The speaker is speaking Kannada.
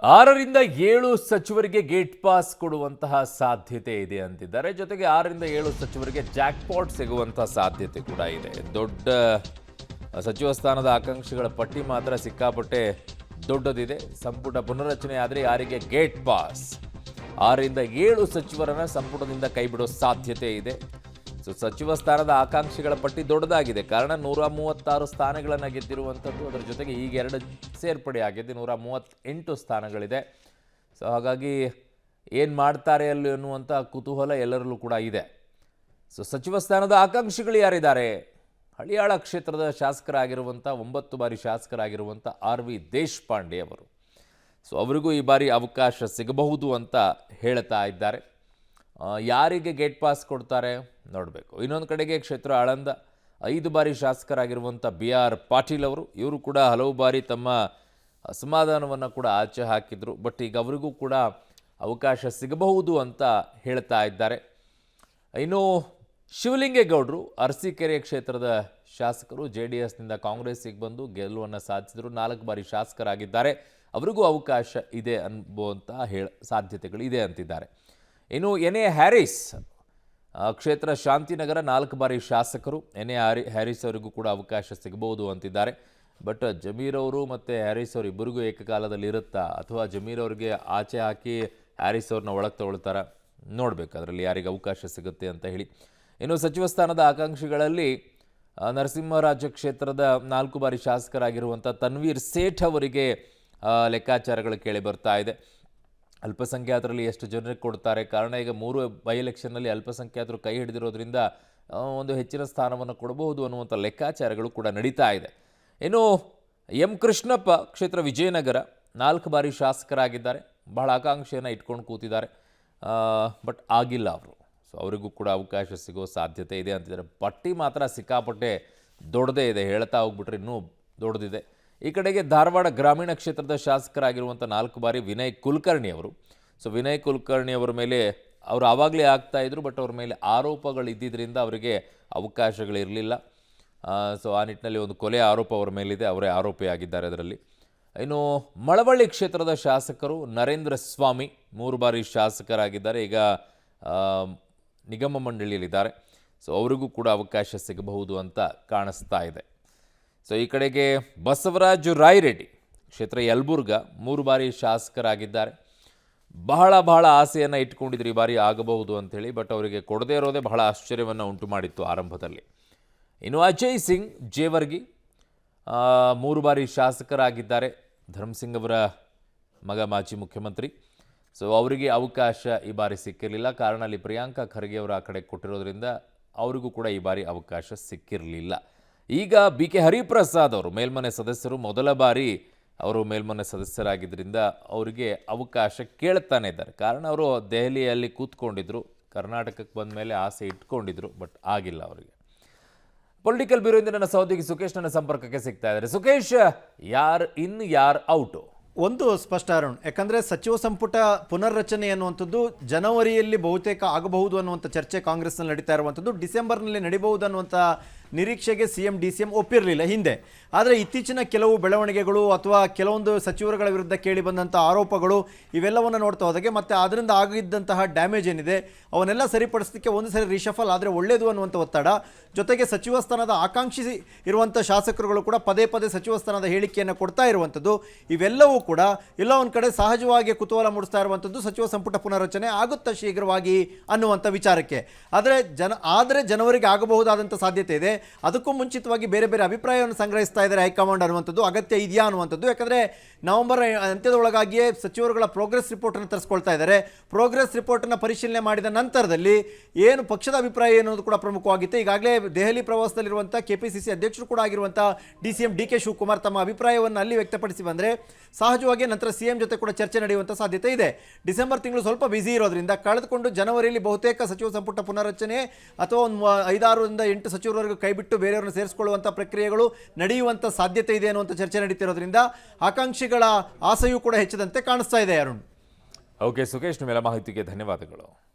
6ರಿಂದ 7 ಸಚಿವರಿಗೆ ಗೇಟ್ ಪಾಸ್ ಕೊಡುವಂತಹ ಸಾಧ್ಯತೆ ಇದೆ ಅಂತಿದ್ದಾರೆ. ಜೊತೆಗೆ 6ರಿಂದ 7 ಸಚಿವರಿಗೆ ಜಾಕ್ಪಾಟ್ ಸಿಗುವಂತಹ ಸಾಧ್ಯತೆ ಕೂಡ ಇದೆ. ದೊಡ್ಡ ಸಚಿವ ಸ್ಥಾನದ ಆಕಾಂಕ್ಷಿಗಳ ಪಟ್ಟಿ ಮಾತ್ರ ಸಿಕ್ಕಾಪಟ್ಟೆ ದೊಡ್ಡದಿದೆ. ಸಂಪುಟ ಪುನರಚನೆ ಆದರೆ ಯಾರಿಗೆ ಗೇಟ್ ಪಾಸ್? 6ರಿಂದ 7 ಸಚಿವರನ್ನ ಸಂಪುಟದಿಂದ ಕೈಬಿಡೋ ಸಾಧ್ಯತೆ ಇದೆ. ಸಚಿವ ಸ್ಥಾನದ ಆಕಾಂಕ್ಷಿಗಳ ಪಟ್ಟಿ ದೊಡ್ಡದಾಗಿದೆ. ಕಾರಣ 136 ಸ್ಥಾನಗಳನ್ನು ಗೆದ್ದಿರುವಂಥದ್ದು. ಅದರ ಜೊತೆಗೆ ಈಗ 2 ಸೇರ್ಪಡೆ ಆಗಿದೆ, 138 ಸ್ಥಾನಗಳಿದೆ. ಹಾಗಾಗಿ ಏನು ಮಾಡ್ತಾರೆ ಅಲ್ಲಿ ಅನ್ನುವಂಥ ಕುತೂಹಲ ಎಲ್ಲರಲ್ಲೂ ಕೂಡ ಇದೆ. ಸಚಿವ ಸ್ಥಾನದ ಆಕಾಂಕ್ಷಿಗಳು ಯಾರಿದ್ದಾರೆ? ಹಳಿಯಾಳ ಕ್ಷೇತ್ರದ ಶಾಸಕರಾಗಿರುವಂಥ 9 ಬಾರಿ ಶಾಸಕರಾಗಿರುವಂಥ RV ದೇಶಪಾಂಡೆ ಅವರು. ಅವರಿಗೂ ಈ ಬಾರಿ ಅವಕಾಶ ಸಿಗಬಹುದು ಅಂತ ಹೇಳ್ತಾ ಇದ್ದಾರೆ. ಯಾರಿಗೆ ಗೇಟ್ ಪಾಸ್ ಕೊಡ್ತಾರೆ ನೋಡಬೇಕು. ಇನ್ನೊಂದು ಕಡೆಗೆ ಕ್ಷೇತ್ರ ಆಳಂದ 5 ಬಾರಿ ಶಾಸಕರಾಗಿರುವಂಥ BR ಪಾಟೀಲ್ ಅವರು, ಇವರು ಕೂಡ ಹಲವು ಬಾರಿ ತಮ್ಮ ಅಸಮಾಧಾನವನ್ನು ಕೂಡ ಆಚೆ ಹಾಕಿದರು. ಬಟ್ ಈಗ ಅವರಿಗೂ ಕೂಡ ಅವಕಾಶ ಸಿಗಬಹುದು ಅಂತ ಹೇಳ್ತಾ ಇದ್ದಾರೆ. ಇನ್ನು ಶಿವಲಿಂಗೇಗೌಡರು ಅರಸೀಕೆರೆ ಕ್ಷೇತ್ರದ ಶಾಸಕರು, JDSನಿಂದ ಕಾಂಗ್ರೆಸ್ಸಿಗೆ ಬಂದು ಗೆಲುವನ್ನು ಸಾಧಿಸಿದರು. 4 ಬಾರಿ ಶಾಸಕರಾಗಿದ್ದಾರೆ. ಅವರಿಗೂ ಅವಕಾಶ ಇದೆ ಅನ್ನುವಂಥ ಸಾಧ್ಯತೆಗಳು ಇದೆ ಅಂತಿದ್ದಾರೆ. ಇನ್ನು NA ಹ್ಯಾರಿಸ್ ಕ್ಷೇತ್ರ ಶಾಂತಿನಗರ 4 ಬಾರಿ ಶಾಸಕರು. NA ಹ್ಯಾರಿಸ್ ಅವರಿಗೂ ಕೂಡ ಅವಕಾಶ ಸಿಗಬಹುದು ಅಂತಿದ್ದಾರೆ. ಬಟ್ ಜಮೀರ್ ಅವರು ಮತ್ತು ಹ್ಯಾರಿಸ್ ಅವರು ಇಬ್ಬರಿಗೂ ಏಕಕಾಲದಲ್ಲಿ ಇರುತ್ತಾ, ಅಥವಾ ಜಮೀರ್ ಅವರಿಗೆ ಆಚೆ ಹಾಕಿ ಹ್ಯಾರಿಸ್ ಅವ್ರನ್ನ ಒಳಗೆ ತಗೊಳ್ತಾರ ನೋಡಬೇಕು, ಅದರಲ್ಲಿ ಯಾರಿಗೆ ಅವಕಾಶ ಸಿಗುತ್ತೆ ಅಂತ ಹೇಳಿ. ಇನ್ನು ಸಚಿವ ಸ್ಥಾನದ ಆಕಾಂಕ್ಷಿಗಳಲ್ಲಿ ನರಸಿಂಹರಾಜ ಕ್ಷೇತ್ರದ 4 ಬಾರಿ ಶಾಸಕರಾಗಿರುವಂಥ ತನ್ವೀರ್ ಸೇಠ್ ಅವರಿಗೆ ಲೆಕ್ಕಾಚಾರಗಳು ಕೇಳಿ ಬರ್ತಾ ಇದೆ. ಅಲ್ಪಸಂಖ್ಯಾತರಲ್ಲಿ ಎಷ್ಟು ಜನರಿಗೆ ಕೊಡ್ತಾರೆ? ಕಾರಣ ಈಗ 3 ಬೈ ಎಲೆಕ್ಷನ್ನಲ್ಲಿ ಅಲ್ಪಸಂಖ್ಯಾತರು ಕೈ ಹಿಡಿದಿರೋದ್ರಿಂದ ಒಂದು ಹೆಚ್ಚಿನ ಸ್ಥಾನವನ್ನು ಕೊಡಬಹುದು ಅನ್ನುವಂಥ ಲೆಕ್ಕಾಚಾರಗಳು ಕೂಡ ನಡೀತಾ ಇದೆ. ಇನ್ನು M ಕೃಷ್ಣಪ್ಪ ಕ್ಷೇತ್ರ ವಿಜಯನಗರ 4 ಬಾರಿ ಶಾಸಕರಾಗಿದ್ದಾರೆ. ಬಹಳ ಆಕಾಂಕ್ಷೆಯನ್ನು ಇಟ್ಕೊಂಡು ಕೂತಿದ್ದಾರೆ. ಬಟ್ ಆಗಿಲ್ಲ ಅವರು. ಅವರಿಗೂ ಕೂಡ ಅವಕಾಶ ಸಿಗೋ ಸಾಧ್ಯತೆ ಇದೆ ಅಂತಿದ್ದಾರೆ. ಪಟ್ಟಿ ಮಾತ್ರ ಸಿಕ್ಕಾಪಟ್ಟೆ ದೊಡ್ಡದೇ ಇದೆ, ಹೇಳ್ತಾ ಹೋಗ್ಬಿಟ್ರೆ ಇನ್ನೂ ದೊಡ್ಡದಿದೆ. ಈ ಕಡೆಗೆ ಧಾರವಾಡ ಗ್ರಾಮೀಣ ಕ್ಷೇತ್ರದ ಶಾಸಕರಾಗಿರುವಂಥ 4 ಬಾರಿ ವಿನಯ್ ಕುಲಕರ್ಣಿ ಅವರು. ವಿನಯ್ ಕುಲಕರ್ಣಿ ಅವರ ಮೇಲೆ ಅವರು ಆವಾಗಲೇ ಆಗ್ತಾಯಿದ್ರು, ಬಟ್ ಅವ್ರ ಮೇಲೆ ಆರೋಪಗಳಿದ್ದಿದ್ದರಿಂದ ಅವರಿಗೆ ಅವಕಾಶಗಳಿರಲಿಲ್ಲ. ಆ ನಿಟ್ಟಿನಲ್ಲಿ ಒಂದು ಕೊಲೆ ಆರೋಪ ಅವರ ಮೇಲಿದೆ, ಅವರೇ ಆರೋಪಿಯಾಗಿದ್ದಾರೆ ಅದರಲ್ಲಿ. ಇನ್ನು ಮಳವಳ್ಳಿ ಕ್ಷೇತ್ರದ ಶಾಸಕರು ನರೇಂದ್ರ ಸ್ವಾಮಿ 3 ಬಾರಿ ಶಾಸಕರಾಗಿದ್ದಾರೆ. ಈಗ ನಿಗಮ ಮಂಡಳಿಯಲ್ಲಿದ್ದಾರೆ. ಅವರಿಗೂ ಕೂಡ ಅವಕಾಶ ಸಿಗಬಹುದು ಅಂತ ಕಾಣಿಸ್ತಾ ಇದೆ. ಈ ಕಡೆಗೆ ಬಸವರಾಜು ರಾಯರೆಡ್ಡಿ ಕ್ಷೇತ್ರ ಯಲಬುರ್ಗ 3 ಬಾರಿ ಶಾಸಕರಾಗಿದ್ದಾರೆ. ಬಹಳ ಆಸೆಯನ್ನು ಇಟ್ಕೊಂಡಿದ್ರು ಈ ಬಾರಿ ಆಗಬಹುದು ಅಂಥೇಳಿ. ಬಟ್ ಅವರಿಗೆ ಕೊಡದೇ ಇರೋದೇ ಬಹಳ ಆಶ್ಚರ್ಯವನ್ನು ಉಂಟು ಮಾಡಿತ್ತು ಆರಂಭದಲ್ಲಿ. ಇನ್ನು ಅಜಯ್ ಸಿಂಗ್ ಜೇವರ್ಗಿ 3 ಬಾರಿ ಶಾಸಕರಾಗಿದ್ದಾರೆ. ಧರ್ಮಸಿಂಗ್ ಅವರ ಮಗ, ಮಾಜಿ ಮುಖ್ಯಮಂತ್ರಿ. ಅವರಿಗೆ ಅವಕಾಶ ಈ ಬಾರಿ ಸಿಕ್ಕಿರಲಿಲ್ಲ. ಕಾರಣ ಅಲ್ಲಿ ಪ್ರಿಯಾಂಕಾ ಖರ್ಗೆ ಅವರು ಆ ಕಡೆ ಕೊಟ್ಟಿರೋದ್ರಿಂದ ಅವರಿಗೂ ಕೂಡ ಈ ಬಾರಿ ಅವಕಾಶ ಸಿಕ್ಕಿರಲಿಲ್ಲ. ಈಗ BK ಹರಿಪ್ರಸಾದ್ ಅವರು ಮೇಲ್ಮನೆ ಸದಸ್ಯರು, ಮೊದಲ ಬಾರಿ ಅವರು ಮೇಲ್ಮನೆ ಸದಸ್ಯರಾಗಿದ್ದರಿಂದ ಅವರಿಗೆ ಅವಕಾಶ ಕೇಳ್ತಾನೆ ಇದ್ದಾರೆ. ಕಾರಣ ಅವರು ದೆಹಲಿಯಲ್ಲಿ ಕೂತ್ಕೊಂಡಿದ್ರು, ಕರ್ನಾಟಕಕ್ಕೆ ಬಂದ ಮೇಲೆ ಆಸೆ ಇಟ್ಕೊಂಡಿದ್ರು, ಬಟ್ ಆಗಿಲ್ಲ ಅವರಿಗೆ. ಪೊಲಿಟಿಕಲ್ ಬ್ಯೂರೋಯಿಂದ ನನ್ನ ಸಹೋದ್ಯೋಗಿ ಸುಖೇಶ್ ನನ್ನ ಸಂಪರ್ಕಕ್ಕೆ ಸಿಗ್ತಾ ಇದ್ದಾರೆ. ಸುಖೇಶ್, ಯಾರು ಇನ್ ಯಾರು ಔಟು? ಒಂದು ಸ್ಪಷ್ಟ ಅರುಣ್, ಯಾಕಂದರೆ ಸಚಿವ ಸಂಪುಟ ಪುನರ್ರಚನೆ ಅನ್ನುವಂಥದ್ದು ಜನವರಿಯಲ್ಲಿ ಬಹುತೇಕ ಆಗಬಹುದು ಅನ್ನುವಂಥ ಚರ್ಚೆ ಕಾಂಗ್ರೆಸ್ನಲ್ಲಿ ನಡೀತಾ ಇರುವಂಥದ್ದು. ಡಿಸೆಂಬರ್ನಲ್ಲಿ ನಡೀಬಹುದು ಅನ್ನುವಂಥ ನಿರೀಕ್ಷೆಗೆ CM DCM ಒಪ್ಪಿರಲಿಲ್ಲ ಹಿಂದೆ. ಆದರೆ ಇತ್ತೀಚಿನ ಕೆಲವು ಬೆಳವಣಿಗೆಗಳು ಅಥವಾ ಕೆಲವೊಂದು ಸಚಿವರುಗಳ ವಿರುದ್ಧ ಕೇಳಿ ಬಂದಂಥ ಆರೋಪಗಳು ಇವೆಲ್ಲವನ್ನು ನೋಡ್ತಾ ಹೋದಾಗೆ ಮತ್ತು ಅದರಿಂದ ಆಗಿದ್ದಂತಹ ಡ್ಯಾಮೇಜ್ ಏನಿದೆ ಅವನ್ನೆಲ್ಲ ಸರಿಪಡಿಸಲಿಕ್ಕೆ ಒಂದು ಸರಿ ರಿಶಫಲ್ ಆದರೆ ಒಳ್ಳೆಯದು ಅನ್ನುವಂಥ ಒತ್ತಡ, ಜೊತೆಗೆ ಸಚಿವ ಸ್ಥಾನದ ಆಕಾಂಕ್ಷಿ ಇರುವಂಥ ಶಾಸಕರುಗಳು ಕೂಡ ಪದೇ ಸಚಿವ ಸ್ಥಾನದ ಹೇಳಿಕೆಯನ್ನು ಕೊಡ್ತಾ ಇರುವಂಥದ್ದು, ಇವೆಲ್ಲವೂ ಕೂಡ ಎಲ್ಲ ಒಂದು ಕಡೆ ಸಹಜವಾಗಿ ಕುತೂಹಲ ಮೂಡಿಸ್ತಾ ಇರುವಂಥದ್ದು ಸಚಿವ ಸಂಪುಟ ಪುನರ್ರಚನೆ ಆಗುತ್ತಾ ಶೀಘ್ರವಾಗಿ ಅನ್ನುವಂಥ ವಿಚಾರಕ್ಕೆ. ಆದರೆ ಜನವರಿಗೆ ಆಗಬಹುದಾದಂಥ ಸಾಧ್ಯತೆ ಇದೆ. ಅದಕ್ಕೂ ಮುಂಚಿತವಾಗಿ ಬೇರೆ ಅಭಿಪ್ರಾಯವನ್ನು ಸಂಗ್ರಹಿಸ್ತಾ ಇದ್ದಾರೆ ಹೈಕಮಾಂಡ್ ಅನ್ನುವಂಥದ್ದು. ಅಗತ್ಯ ಇದೆಯಾ ಅನ್ನುವಂಥದ್ದು, ಯಾಕಂದರೆ ನವೆಂಬರ್ ಅಂತ್ಯದೊಳಗಾಗಿಯೇ ಸಚಿವರುಗಳ ಪ್ರೋಗ್ರೆಸ್ ರಿಪೋರ್ಟನ್ನು ತರಿಸ್ಕೊಳ್ತಾ ಇದ್ದಾರೆ. ಪ್ರೋಗ್ರೆಸ್ ರಿಪೋರ್ಟನ್ನು ಪರಿಶೀಲನೆ ಮಾಡಿದ ನಂತರದಲ್ಲಿ ಏನು ಪಕ್ಷದ ಅಭಿಪ್ರಾಯ ಅನ್ನೋದು ಕೂಡ ಪ್ರಮುಖವಾಗಿತ್ತು. ಈಗಾಗಲೇ ದೆಹಲಿ ಪ್ರವಾಸದಲ್ಲಿರುವಂಥ KPCC ಅಧ್ಯಕ್ಷರು ಕೂಡ ಆಗಿರುವಂಥ DCM DK ಶಿವಕುಮಾರ್ ತಮ್ಮ ಅಭಿಪ್ರಾಯವನ್ನು ಅಲ್ಲಿ ವ್ಯಕ್ತಪಡಿಸಿ ಬಂದರೆ ಸಹಜವಾಗಿ ನಂತರ CM ಜೊತೆ ಕೂಡ ಚರ್ಚೆ ನಡೆಯುವಂಥ ಸಾಧ್ಯತೆ ಇದೆ. ಡಿಸೆಂಬರ್ ತಿಂಗಳು ಸ್ವಲ್ಪ ಬ್ಯುಸಿ ಇರೋದ್ರಿಂದ ಕಳೆದುಕೊಂಡು ಜನವರಿಯಲ್ಲಿ ಬಹುತೇಕ ಸಚಿವ ಸಂಪುಟ ಪುನರ್ರಚನೆ ಅಥವಾ ಒಂದು 5-6ರಿಂದ 8 ಸಚಿವರವರೆಗೂ ಕೈಬಿಟ್ಟು ಬೇರೆಯವರನ್ನು ಸೇರಿಸಿಕೊಳ್ಳುವಂಥ ಪ್ರಕ್ರಿಯೆಗಳು ನಡೆಯುವಂಥ ಸಾಧ್ಯತೆ ಇದೆ ಅನ್ನುವಂಥ ಚರ್ಚೆ ನಡೀತಿರೋದ್ರಿಂದ ಆಕಾಂಕ್ಷಿಗಳ ಆಸೆಯೂ ಕೂಡ ಹೆಚ್ಚದಂತೆ ಕಾಣಿಸ್ತಾ ಇದೆ ಅರುಣ್. ಓಕೆ ಸುಖೇಶ್, ನಿಮ್ಮೆಲ್ಲ ಮಾಹಿತಿಗೆ ಧನ್ಯವಾದಗಳು.